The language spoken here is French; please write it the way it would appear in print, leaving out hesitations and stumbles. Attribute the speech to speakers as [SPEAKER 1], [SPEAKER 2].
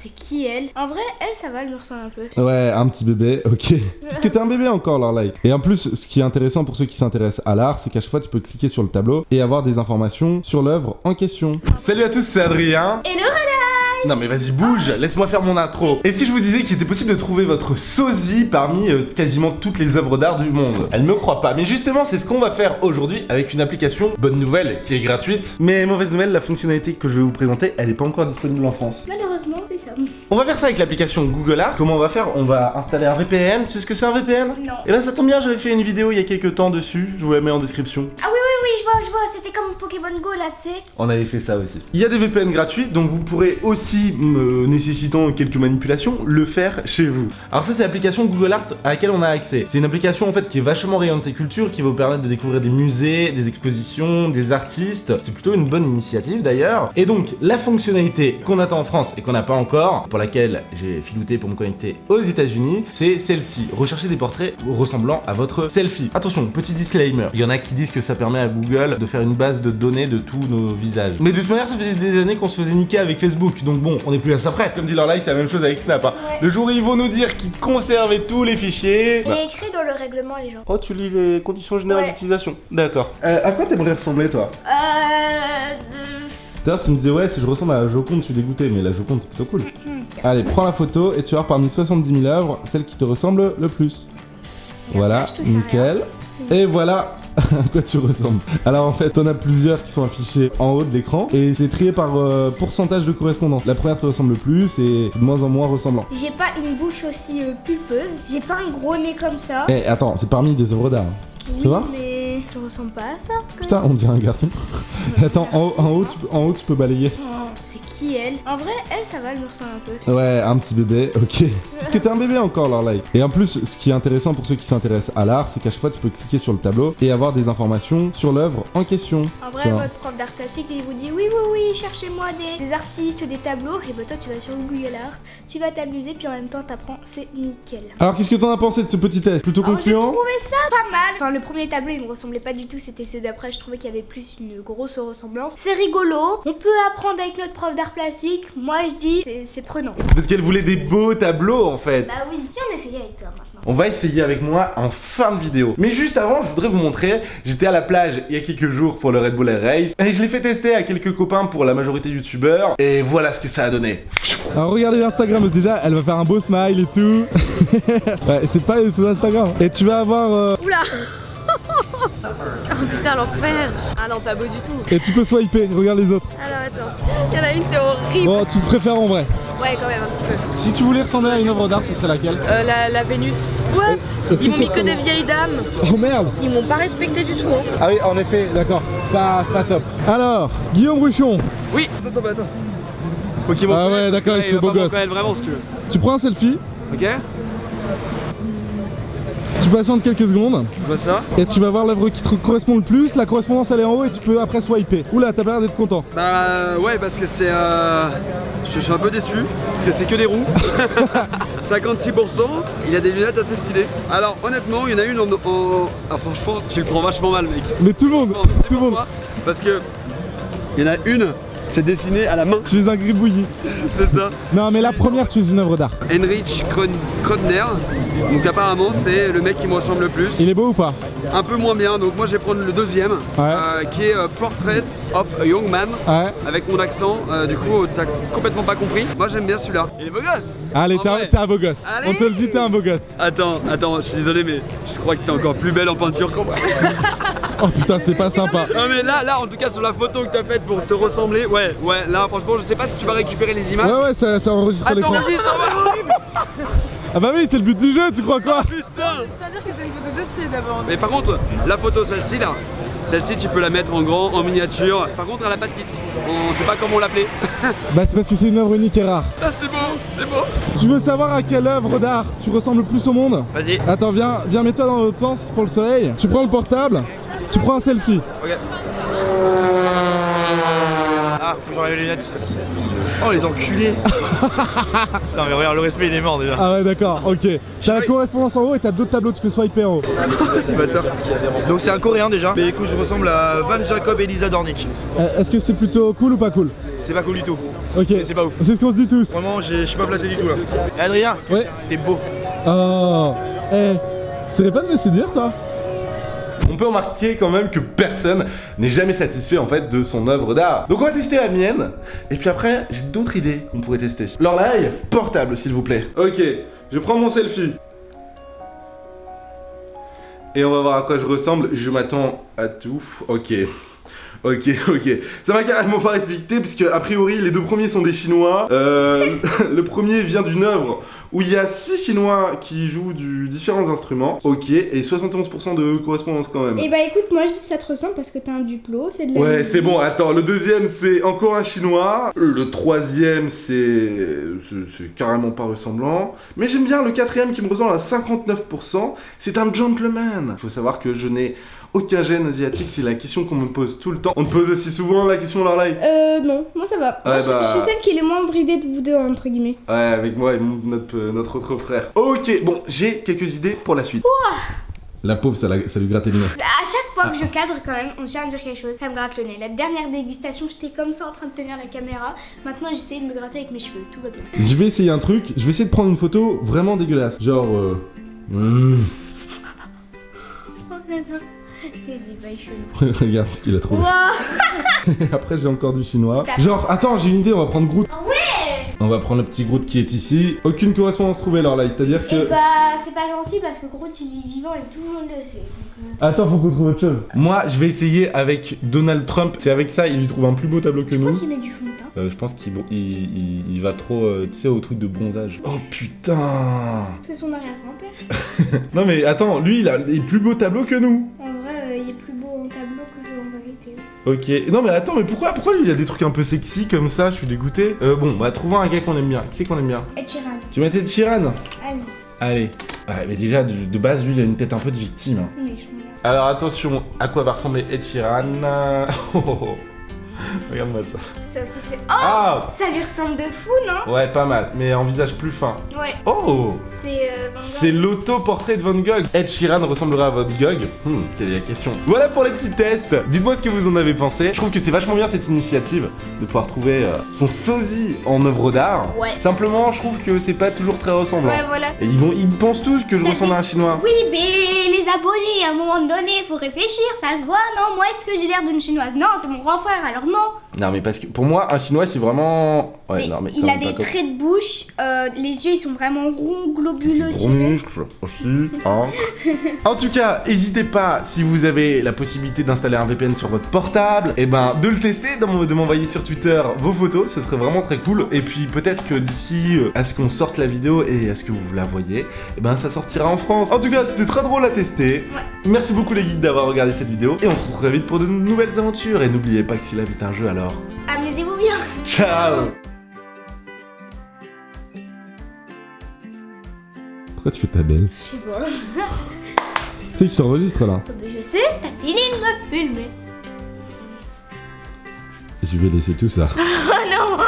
[SPEAKER 1] c'est qui elle? En vrai, elle, ça va, elle me ressemble un peu.
[SPEAKER 2] Ouais, un petit bébé, ok. Parce que t'es un bébé encore, Lorelai. Et en plus, ce qui est intéressant pour ceux qui s'intéressent à l'art, c'est qu'à chaque fois, tu peux cliquer sur le tableau et avoir des informations sur l'œuvre en question. Salut à tous, c'est Adrien.
[SPEAKER 1] Hello, Lorelai!
[SPEAKER 2] Non mais vas-y bouge, laisse-moi faire mon intro. Et si je vous disais qu'il était possible de trouver votre sosie parmi quasiment toutes les œuvres d'art du monde? Elle me croit pas, mais justement c'est ce qu'on va faire aujourd'hui avec une application, bonne nouvelle, qui est gratuite. Mais mauvaise nouvelle, la fonctionnalité que je vais vous présenter, elle est pas encore disponible en France.
[SPEAKER 1] Malheureusement, c'est ça.
[SPEAKER 2] On va faire ça avec l'application Google Art. Comment on va faire? On va installer un VPN. Tu sais ce que c'est un VPN?
[SPEAKER 1] Non.
[SPEAKER 2] Et ben ça tombe bien, j'avais fait une vidéo il y a quelques temps dessus, je vous la mets en description.
[SPEAKER 1] Ah oui, je vois, c'était comme Pokémon Go là, tu sais.
[SPEAKER 2] On avait fait ça aussi. Il y a des VPN gratuits, donc vous pourrez aussi, nécessitant quelques manipulations, le faire chez vous. Alors ça c'est l'application Google Art à laquelle on a accès. C'est une application en fait qui est vachement orientée culture, qui va vous permettre de découvrir des musées, des expositions, des artistes. C'est plutôt une bonne initiative d'ailleurs. Et donc la fonctionnalité qu'on attend en France et qu'on n'a pas encore, pour laquelle j'ai filouté pour me connecter aux États-Unis, c'est celle-ci. Rechercher des portraits ressemblant à votre selfie. Attention, petit disclaimer. Il y en a qui disent que ça permet à Google de faire une base de données de tous nos visages. Mais de toute manière, ça faisait des années qu'on se faisait niquer avec Facebook. Donc bon, on n'est plus à ça près. Comme dit Lorelai, c'est la même chose avec Snap. Hein.
[SPEAKER 1] Ouais.
[SPEAKER 2] Le jour où ils vont nous dire qu'ils conservaient tous les fichiers.
[SPEAKER 1] Il est écrit dans le règlement, les gens.
[SPEAKER 2] Oh, tu lis les conditions générales
[SPEAKER 1] Ouais.
[SPEAKER 2] d'utilisation. D'accord. À quoi t'aimerais ressembler, toi? D'ailleurs, tu me disais, ouais, si je ressemble à la Joconde, je suis dégoûté, mais la Joconde, c'est plutôt cool. Allez, prends la photo et tu vas voir parmi 70 000 œuvres, celle qui te ressemble le plus. Voilà,
[SPEAKER 1] je touche à
[SPEAKER 2] nickel. Et voilà à quoi tu ressembles. Alors en fait, on a plusieurs qui sont affichés en haut de l'écran et c'est trié par pourcentage de correspondance. La première te ressemble le plus et de moins en moins ressemblant.
[SPEAKER 1] J'ai pas une bouche aussi pulpeuse, j'ai pas un gros nez comme ça.
[SPEAKER 2] Eh, attends, c'est parmi des œuvres d'art.
[SPEAKER 1] Oui,
[SPEAKER 2] tu vois
[SPEAKER 1] mais je ressemble pas à ça.
[SPEAKER 2] Putain, on dirait un garçon. Attends, en haut, tu peux balayer.
[SPEAKER 1] Oh, c'est qui elle? En vrai, elle, ça va, elle me ressemble un peu.
[SPEAKER 2] Ouais, un petit bébé, ok. Parce que t'es un bébé encore, Lorelai. Et en plus, ce qui est intéressant pour ceux qui s'intéressent à l'art, c'est qu'à chaque fois, tu peux cliquer sur le tableau et avoir des informations sur l'œuvre en question.
[SPEAKER 1] En vrai,
[SPEAKER 2] Tu vois.
[SPEAKER 1] votre prof d'art plastique, il vous dit oui, cherchez-moi des artistes, des tableaux. Et bah toi, tu vas sur Google Art, tu vas t'amuser, puis en même temps, t'apprends, c'est nickel.
[SPEAKER 2] Alors, qu'est-ce que t'en as pensé de ce petit test? Plutôt
[SPEAKER 1] Alors, j'ai
[SPEAKER 2] concluant?
[SPEAKER 1] trouvé ça pas mal. Enfin, le premier tableau, il me ressemblait pas du tout, c'était ceux d'après. Je trouvais qu'il y avait plus une grosse ressemblance. C'est rigolo, on peut apprendre avec notre prof d'art plastique. Moi, je dis, c'est prenant.
[SPEAKER 2] Parce qu'elle voulait des beaux tableaux, en fait.
[SPEAKER 1] Bah oui, si on essayait avec toi maintenant.
[SPEAKER 2] On va essayer avec moi en fin de vidéo. Mais juste avant, je voudrais vous montrer, j'étais à la plage il y a quelques jours pour le Red Bull Air Race et je l'ai fait tester à quelques copains pour la majorité youtubeurs et voilà ce que ça a donné. Alors regardez l'Instagram déjà, elle va faire un beau smile et tout. Ouais, c'est pas sur Instagram. Et tu vas avoir...
[SPEAKER 3] Oula. Oh putain, l'enfer. Ah non, pas beau du tout.
[SPEAKER 2] Et tu peux swiper, regarde les autres.
[SPEAKER 3] Alors attends, il y en a une, c'est horrible.
[SPEAKER 2] Bon, tu te préfères en vrai.
[SPEAKER 3] Ouais, quand même, un petit peu.
[SPEAKER 2] Si tu voulais ressembler à une œuvre d'art, ce serait laquelle?
[SPEAKER 3] La Vénus. What?
[SPEAKER 2] Est-ce
[SPEAKER 3] Ils
[SPEAKER 2] que
[SPEAKER 3] m'ont mis
[SPEAKER 2] ça
[SPEAKER 3] que des
[SPEAKER 2] ressemble?
[SPEAKER 3] vieilles dames.
[SPEAKER 2] Oh merde.
[SPEAKER 3] Ils m'ont pas respecté du tout. Hein.
[SPEAKER 2] Ah oui, en effet, d'accord, c'est pas top. Alors, Guillaume Ruchon.
[SPEAKER 4] Oui, attends. Faut qu'il m'en
[SPEAKER 2] Ah ouais,
[SPEAKER 4] connaisse,
[SPEAKER 2] d'accord,
[SPEAKER 4] parce que
[SPEAKER 2] il
[SPEAKER 4] là,
[SPEAKER 2] fait beau
[SPEAKER 4] va pas m'en
[SPEAKER 2] gosse.
[SPEAKER 4] connaître vraiment si tu veux.
[SPEAKER 2] Tu prends un selfie,
[SPEAKER 4] Ok?
[SPEAKER 2] tu patientes quelques secondes.
[SPEAKER 4] Je vois ça.
[SPEAKER 2] Et tu vas voir l'œuvre qui te correspond le plus, la correspondance elle est en haut et tu peux après swiper. Oula, t'as pas l'air d'être content.
[SPEAKER 4] Bah ouais, parce que c'est... Je suis un peu déçu, parce que c'est que des roues. 56%, il y a des lunettes assez stylées. Alors honnêtement, il y en a une Ah franchement, tu le prends vachement mal mec.
[SPEAKER 2] Mais tout le monde,
[SPEAKER 4] Bon, tu sais
[SPEAKER 2] tout le monde.
[SPEAKER 4] pourquoi? Parce que... Il y en a une, c'est dessiné à la main.
[SPEAKER 2] Tu es un gribouillis.
[SPEAKER 4] C'est ça.
[SPEAKER 2] Non mais la première tu es une œuvre d'art.
[SPEAKER 4] Heinrich Krodner. Donc apparemment c'est le mec qui me ressemble le plus.
[SPEAKER 2] Il est beau ou pas?
[SPEAKER 4] Un peu moins bien, donc moi je vais prendre le deuxième, qui est Portrait of a Young Man,
[SPEAKER 2] Ouais.
[SPEAKER 4] avec mon accent, du coup t'as complètement pas compris. Moi j'aime bien celui-là. Il est beau gosse.
[SPEAKER 2] Allez,
[SPEAKER 4] En vrai.
[SPEAKER 2] t'es un beau gosse.
[SPEAKER 4] Allez.
[SPEAKER 2] On te le dit, t'es un beau gosse.
[SPEAKER 4] Attends, je suis désolé mais je crois que t'es encore plus belle en peinture que moi.
[SPEAKER 2] Oh putain, c'est pas sympa.
[SPEAKER 4] Non mais là en tout cas sur la photo que t'as faite pour te ressembler, ouais, là franchement je sais pas si tu vas récupérer les images.
[SPEAKER 2] Ouais, ça enregistre
[SPEAKER 4] Ah ça
[SPEAKER 2] l'écran.
[SPEAKER 4] enregistre, ah, bah, horrible.
[SPEAKER 2] Ah bah oui, c'est le but du jeu, tu crois quoi?
[SPEAKER 4] Putain.
[SPEAKER 3] Je tiens à dire que c'est une photo de dossier d'abord.
[SPEAKER 4] Mais par contre, la photo celle-ci là, celle-ci tu peux la mettre en grand, en miniature. Par contre elle a pas de titre, on sait pas comment l'appeler.
[SPEAKER 2] Bah c'est parce que c'est une œuvre unique et rare.
[SPEAKER 4] Ça c'est beau, c'est beau.
[SPEAKER 2] Tu veux savoir à quelle œuvre d'art tu ressembles le plus au monde?
[SPEAKER 4] Vas-y.
[SPEAKER 2] Attends, viens mets-toi dans l'autre sens pour le soleil. Tu prends le portable, tu prends un selfie.
[SPEAKER 4] Ok. Ah, faut que j'enlève les lunettes. Oh les enculés. Non mais regarde, le respect il est mort déjà.
[SPEAKER 2] Ah ouais d'accord, ok. T'as la correspondance en haut et t'as d'autres tableaux, tu peux swiper en haut.
[SPEAKER 5] Donc c'est un coréen déjà. Mais écoute, je ressemble à Van Jacob et Elisa Dornick.
[SPEAKER 2] Est-ce que c'est plutôt cool ou pas cool?
[SPEAKER 5] c'est pas cool du tout.
[SPEAKER 6] Ok,
[SPEAKER 5] C'est pas ouf.
[SPEAKER 6] c'est ce qu'on se dit tous.
[SPEAKER 5] Vraiment, je suis pas flatté du tout là. Et Adrien,
[SPEAKER 6] Ouais.
[SPEAKER 5] t'es beau.
[SPEAKER 6] Oh, tu serais pas de me séduire toi?
[SPEAKER 2] On peut remarquer quand même que personne n'est jamais satisfait en fait de son œuvre d'art. Donc on va tester la mienne, et puis après j'ai d'autres idées qu'on pourrait tester. Lorelai, portable s'il vous plaît. Ok, je prends mon selfie. Et on va voir à quoi je ressemble, je m'attends à tout. Ok. Ok. Ça m'a carrément pas respecté puisque a priori les deux premiers sont des Chinois. Le premier vient d'une œuvre où il y a 6 Chinois qui jouent différents instruments. Ok, et 71% de correspondance quand même.
[SPEAKER 1] Et bah écoute, moi je dis que ça te ressemble parce que t'as un duplo, c'est de la
[SPEAKER 2] Ouais,
[SPEAKER 1] musique.
[SPEAKER 2] c'est bon, attends, le deuxième c'est encore un Chinois. Le troisième c'est carrément pas ressemblant. Mais j'aime bien le quatrième qui me ressemble à 59%. C'est un gentleman. Faut savoir que je n'ai aucun gène asiatique, c'est la question qu'on me pose tout le temps. On te pose aussi souvent la question, Lorelai?
[SPEAKER 1] Non, moi ça va. Moi,
[SPEAKER 2] Ouais, bah.
[SPEAKER 1] je suis celle qui est le moins bridée de vous deux, entre guillemets.
[SPEAKER 2] Ouais, avec moi et notre autre frère. Ok, bon, j'ai quelques idées pour la suite. La pauvre, ça lui gratte les lunettes.
[SPEAKER 1] À chaque fois que je cadre, quand même, on tient à dire quelque chose, ça me gratte le nez. La dernière dégustation, j'étais comme ça en train de tenir la caméra. Maintenant, j'essaie de me gratter avec mes cheveux, tout va bien.
[SPEAKER 2] Je vais essayer un truc, je vais essayer de prendre une photo vraiment dégueulasse. Genre,
[SPEAKER 1] Oh là là, c'est des bails chelous.
[SPEAKER 2] Regarde ce qu'il a trouvé.
[SPEAKER 1] Wow.
[SPEAKER 2] Après, j'ai encore du chinois. Genre, attends, j'ai une idée, on va prendre Groot.
[SPEAKER 1] Ouais.
[SPEAKER 2] On va prendre le petit Groot qui est ici. Aucune correspondance trouvée, Lorelai, c'est-à-dire que...
[SPEAKER 1] Et bah, c'est pas gentil parce que Groot il est vivant et tout le monde le sait. Donc,
[SPEAKER 2] Attends, faut qu'on trouve autre chose. Moi, je vais essayer avec Donald Trump. C'est avec ça, il lui trouve un plus beau tableau que
[SPEAKER 1] je crois
[SPEAKER 2] nous.
[SPEAKER 1] qu'il met du fond de teint.
[SPEAKER 2] Je pense qu'il va trop, tu sais, au truc de bronzage. Oh putain.
[SPEAKER 1] C'est son arrière-grand-père.
[SPEAKER 2] Non mais attends, lui, il a les plus beaux tableaux que nous.
[SPEAKER 1] En vrai, il est plus beau en tableau que en vérité.
[SPEAKER 2] Ok. Non mais attends, mais pourquoi lui, il a des trucs un peu sexy comme ça? Je suis dégoûté. Bon, bah trouvons un gars qu'on aime bien. Qui c'est qu'on aime bien?
[SPEAKER 1] Ed Sheeran.
[SPEAKER 2] Tu mettais de Sheeran?
[SPEAKER 1] Vas-y.
[SPEAKER 2] Allez. Ouais, mais déjà, de base, lui, il a une tête un peu de victime. Hein.
[SPEAKER 1] Mais je m'en
[SPEAKER 2] Alors attention, à quoi va ressembler Ed Sheeran? Oh, oh, oh. Regarde-moi ça.
[SPEAKER 1] Ça aussi c'est... Oh,
[SPEAKER 2] Ah!
[SPEAKER 1] ça lui ressemble de fou, non?
[SPEAKER 2] Ouais, pas mal, mais en visage plus fin.
[SPEAKER 1] Ouais.
[SPEAKER 2] Oh!
[SPEAKER 1] C'est... Van Gogh.
[SPEAKER 2] C'est l'auto-portrait de Van Gogh. Ed Sheeran ressemblerait à Van Gogh? Quelle est la question? Voilà pour les petits tests. Dites-moi ce que vous en avez pensé. Je trouve que c'est vachement bien cette initiative de pouvoir trouver son sosie en œuvre d'art.
[SPEAKER 1] Ouais.
[SPEAKER 2] Simplement, je trouve que c'est pas toujours très ressemblant.
[SPEAKER 1] Ouais, voilà.
[SPEAKER 2] Et ils pensent tous que je ressemble à un chinois.
[SPEAKER 1] Oui, mais les abonnés, à un moment donné, faut réfléchir, ça se voit, non? Moi, est-ce que j'ai l'air d'une chinoise? Non, c'est mon grand frère, alors non.
[SPEAKER 2] Non, mais parce que pour moi, un chinois, c'est vraiment. Ouais,
[SPEAKER 1] Mais
[SPEAKER 2] non, mais
[SPEAKER 1] il
[SPEAKER 2] quand
[SPEAKER 1] a
[SPEAKER 2] même pas
[SPEAKER 1] des
[SPEAKER 2] comme-
[SPEAKER 1] traits de bouche, les yeux, ils sont vraiment ronds, globuleux,
[SPEAKER 2] Gros
[SPEAKER 1] tu vois.
[SPEAKER 2] muscles aussi, hein. En tout cas, n'hésitez pas, si vous avez la possibilité d'installer un VPN sur votre portable, et ben de le tester, de m'envoyer sur Twitter vos photos, ce serait vraiment très cool. Et puis peut-être que d'ici à ce qu'on sorte la vidéo et à ce que vous la voyez, et ben ça sortira en France. En tout cas, c'était très drôle à tester. Merci beaucoup les geeks d'avoir regardé cette vidéo et on se retrouve très vite pour de nouvelles aventures. Et n'oubliez pas que si la vie est un jeu, alors
[SPEAKER 1] Amusez-vous bien.
[SPEAKER 2] ciao. Pourquoi tu fais ta belle?
[SPEAKER 1] Je sais pas.
[SPEAKER 2] Tu sais que tu t'enregistres là.
[SPEAKER 1] Je sais, t'as fini de me filmer.
[SPEAKER 2] Je vais laisser tout ça.
[SPEAKER 1] Oh non.